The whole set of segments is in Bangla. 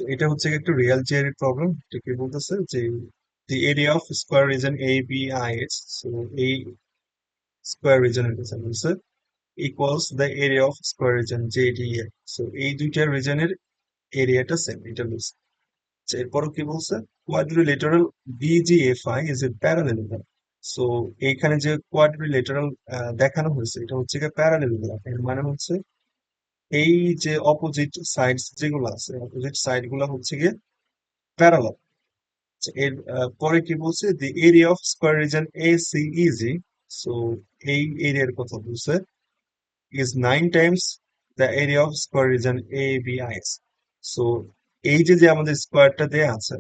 তো এটা হচ্ছে একটা রিয়েল জিওমেট্রিক প্রবলেম। এটা কি বলতেছে যে the area of square region ABIH, so এই স্কোয়ার রিজনের কথা বলছে, equals the area of square region JDA, so এই দুইটা রিজনের এরিয়াটা সেম, এটা বলছে। আচ্ছা, এরপরও কি বলছে, quadrilateral BGFI is a parallelogram, so এইখানে যে কোয়াড্রিলেটারাল দেখানো হয়েছে এটা হচ্ছে কি প্যারালেলোগ্রাম, এর মানে হচ্ছে এই যে অপোজিট সাইডস যেগুলো আছে, অপোজিট সাইড গুলো হচ্ছে গিয়ে প্যারালাল। এর পরে কি বলছে, দি area of square reason ACEG, so এই এরিয়ার কথা বলছে, is 9 times the area of square region ABIS, so এই যে যে আমাদের স্কোয়ারটা দেয়া আছে,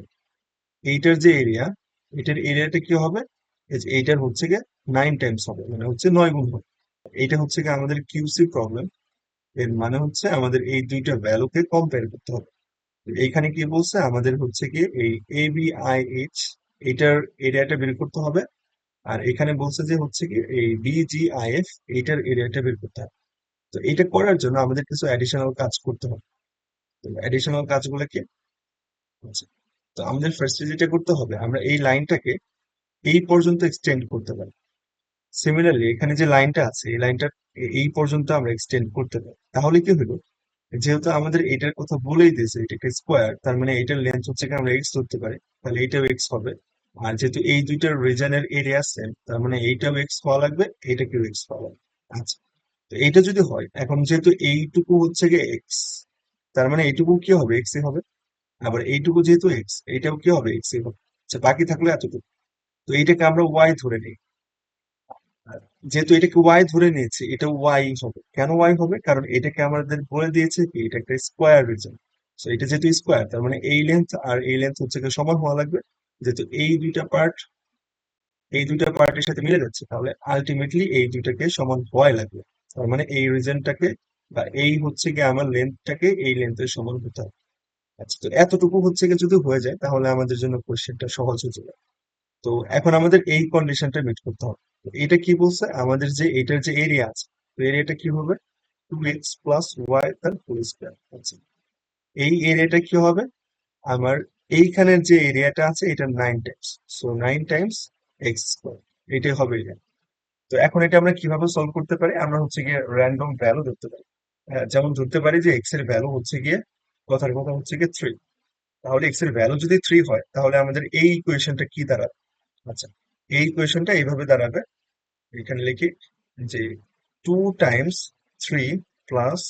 এইটার যে এরিয়া, এটার এরিয়াটা কি হবে, এই যে এইটার হচ্ছে গিয়ে 9 টাইমস হবে, মানে হচ্ছে 9 গুণ হবে। এইটা হচ্ছে গিয়ে আমাদের কিউসি প্রবলেম। এর মানে হচ্ছে আমাদের এই দুইটা ভ্যালুকে কম্পেয়ার করতে হবে। এইখানে কি বলছে, আমাদের হচ্ছে কি এই ABIH এটার এরিয়াটা বের করতে হবে, আর এখানে বলছে যে হচ্ছে কি এই BGIF এইটার এরিয়াটা বের করতে হবে। তো এটা করার জন্য আমাদের কিছু অ্যাডিশনাল কাজ করতে হবে। তো অ্যাডিশনাল কাজগুলো কি হচ্ছে, তো আমাদের ফার্স্টে যেটা করতে হবে, আমরা এই লাইনটাকে এই পর্যন্ত এক্সটেন্ড করতে পারি। সিমিলারলি এখানে যে লাইনটা আছে এই লাইনটা এই পর্যন্ত আমরা এক্সটেন্ড করতে পারি। তাহলে কি হলো, যেহেতু আমাদের এটার কথা বলেই দিয়েছে এটাকে স্কোয়ার, তার মানে এটার লেন্থ হচ্ছে কি আমরা এক্স ধরতে পারি, তাহলে এইটাও এক্স হবে। আর যেহেতু এই দুইটার রিজনের এরিয়া সেম, তার মানে এইটাও এক্স হওয়া লাগবে, এইটাকেও এক্স হওয়া লাগবে। আচ্ছা, তো এইটা যদি হয়, এখন যেহেতু এইটুকু হচ্ছে গিয়ে এক্স, তার মানে এইটুকু কি হবে, এক্স হবে। আবার এইটুকু যেহেতু এক্স, এইটাও কি হবে, এক্স হবে। আচ্ছা, বাকি থাকলো এতটুকু। তো এইটাকে আমরা ওয়াই ধরে নিই। আর যেহেতু এটাকে ওয়াই ধরে নিয়েছি, এটা ওয়াই হবে। কেন ওয়াই হবে, কারণ এটাকে আমাদের বলে দিয়েছে কি এটা একটা স্কোয়ার রিজন। তো এটা যেহেতু স্কোয়ার, তার মানে এই লেন্থ আর এই লেন্থ হচ্ছে গিয়ে সমান হওয়া লাগবে। যেহেতু এই দুইটা পার্টের সাথে মিলে যাচ্ছে, তাহলে আলটিমেটলি এই দুইটাকে সমান হওয়াই লাগবে। তার মানে এই রিজনটাকে বা এই হচ্ছে গিয়ে আমার লেন্থটাকে এই লেন্থের সমান হতে হবে। আচ্ছা, তো এতটুকু হচ্ছে গিয়ে যদি হয়ে যায় তাহলে আমাদের জন্য কোশ্চেনটা সহজ হয়ে যাবে। তো এখন আমাদের এই কন্ডিশনটা মিট করতে হবে। তো এটা কি বলছে, আমাদের যে এটার যে এরিয়া আছে, তো এরিয়াটা কি হবে, 2x+y তার হোল স্কয়ার। আচ্ছা, এই এরিয়াটা কি হবে, আমার এইখানের যে এরিয়াটা আছে এটা 9 Times, so 9 Times x square, এটাই হবে এটা। তো এখন এটা আমরা কিভাবে সলভ করতে পারি, আমরা হচ্ছে গিয়ে র্যান্ডম ভ্যালু ধরতে পারি। যেমন ধরতে পারি যে এক্স এর ভ্যালু হচ্ছে গিয়ে, কথার কথা হচ্ছে গিয়ে 3। তাহলে এক্স এর ভ্যালু যদি 3 হয় তাহলে আমাদের এই ইকুয়েশনটা কি দাঁড়াবে। আচ্ছা, এই ইকুয়েশনটা এইভাবে দাঁড়াবে, এখানে লিখি যে 2 times 3 plus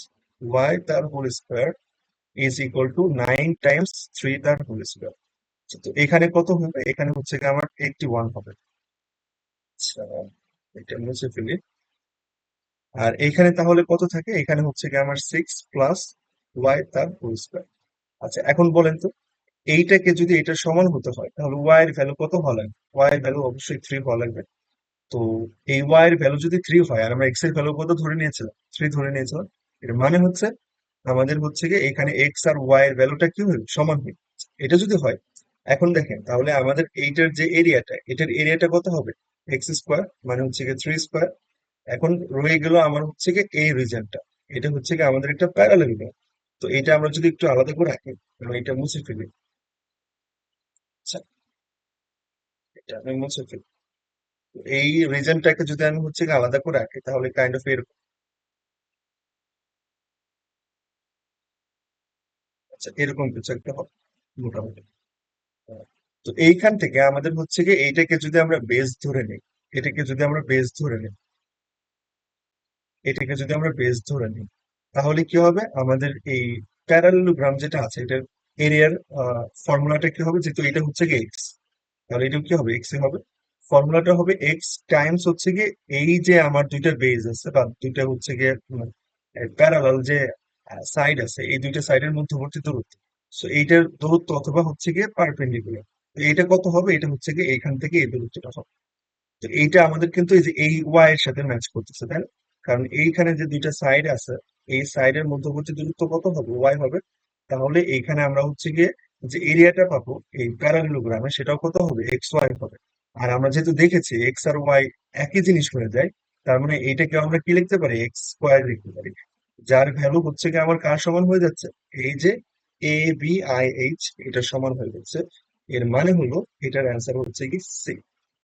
y তার whole square is equal to 9 times 3 তার হোল স্কোয়ার। তো এখানে কত হবে, এখানে হচ্ছে গিয়ে আমার 81 হবে। আচ্ছা, এটা মুছে ফেলি। আর এইখানে তাহলে কত থাকে, এখানে হচ্ছে গিয়ে আমার 6 plus y তার হোল স্কোয়ার। আচ্ছা, এখন বলেন তো, এইটাকে যদি এটার সমান হতে হয় তাহলে y এর ভ্যালু কত হওয়া লাগবে, y এর ভ্যালু অবশ্যই 3 হওয়া লাগবে। তো এই ওয়াই এর ভ্যালু যদি 3 হয়, আর আমরা এক্স এর ভ্যালু কত ধরে নিয়েছিলাম, 3 ধরে নিয়েছিলাম, এর মানে হচ্ছে আমাদের হচ্ছে গিয়ে এখানে এক্স আর ওয়াই এর ভ্যালুটা কি হবে, সমান হবে। এটা যদি হয়, এখন দেখেন তাহলে আমাদের এইটার যে এরিয়াটা, এটার এরিয়াটা কত হবে, এক্স স্কোয়ার, মানে হচ্ছে গিয়ে 3 স্কোয়ার। এখন রয়ে গেল আমার হচ্ছে গিয়ে এই রিজনটা, এটা হচ্ছে গিয়ে আমাদের একটা প্যারালেলোগ্রাম। তো এটা আমরা যদি একটু আলাদা করে রাখি, মানে এটা মুছে ফেলি। আচ্ছা, এটা আমি মুছে ফেলি। তো এই রিজনটাকে যদি আমি হচ্ছে গিয়ে আলাদা করে রাখি তাহলে কাইন্ড অফ এরকম। আচ্ছা, এরকম কিছু একটা হবে মোটামুটি। আহ, তো এইখান থেকে আমাদের হচ্ছে কি, এইটাকে যদি আমরা বেস ধরে নিই, এটাকে যদি আমরা বেস ধরে নিই, এটাকে যদি আমরা বেস ধরে নিই, তাহলে কি হবে, আমাদের এই প্যারালেলোগ্রাম যেটা আছে এটার এরিয়ার ফর্মুলাটা কি হবে, যেহেতু এটা হচ্ছে কি এক্স, তাহলে এটা কি হবে, এক্স এ হবে। ফর্মুলাটা হবে এক্স টাইমস হচ্ছে কি এই যে আমার দুইটা বেস আছে বা দুইটা হচ্ছে গিয়ে প্যারালাল যে সাইড আছে, এই দুইটা সাইডের মধ্যবর্তী দূরত্ব। সো এইটার দূরত্ব অথবা হচ্ছে গিয়ে পারপেন্ডিকুলার। এটা কত হবে, এটা হচ্ছে গিয়ে এইখান থেকে এই দূরত্বটা হবে। তো এইটা আমাদের কিন্তু এই যে এই ওয়াই এর সাথে ম্যাচ করতেছে, তাই না? কারণ এইখানে যে দুইটা সাইড আছে, এই সাইডের মধ্যবর্তী দূরত্ব কত হবে, ওয়াই হবে। তাহলে এইখানে আমরা হচ্ছে গিয়ে যে এরিয়াটা পাবো এই প্যারালেলোগ্রামে, সেটাও কত হবে, এক্স ওয়াই হবে। আর আমরা যেহেতু দেখেছি এক্স আর ওয়াই একই জিনিস হয়ে যায়, তার মানে এইটাকে আমরা কি লিখতে পারি, এক্স স্কোয়ার লিখতে পারি, যার ভ্যালু হচ্ছে গিয়ে আমার কার সমান হয়ে যাচ্ছে, এই যে ABIH এটা সমান হয়ে যাচ্ছে। এর মানে হলো এটার অ্যান্সার হচ্ছে কি সি।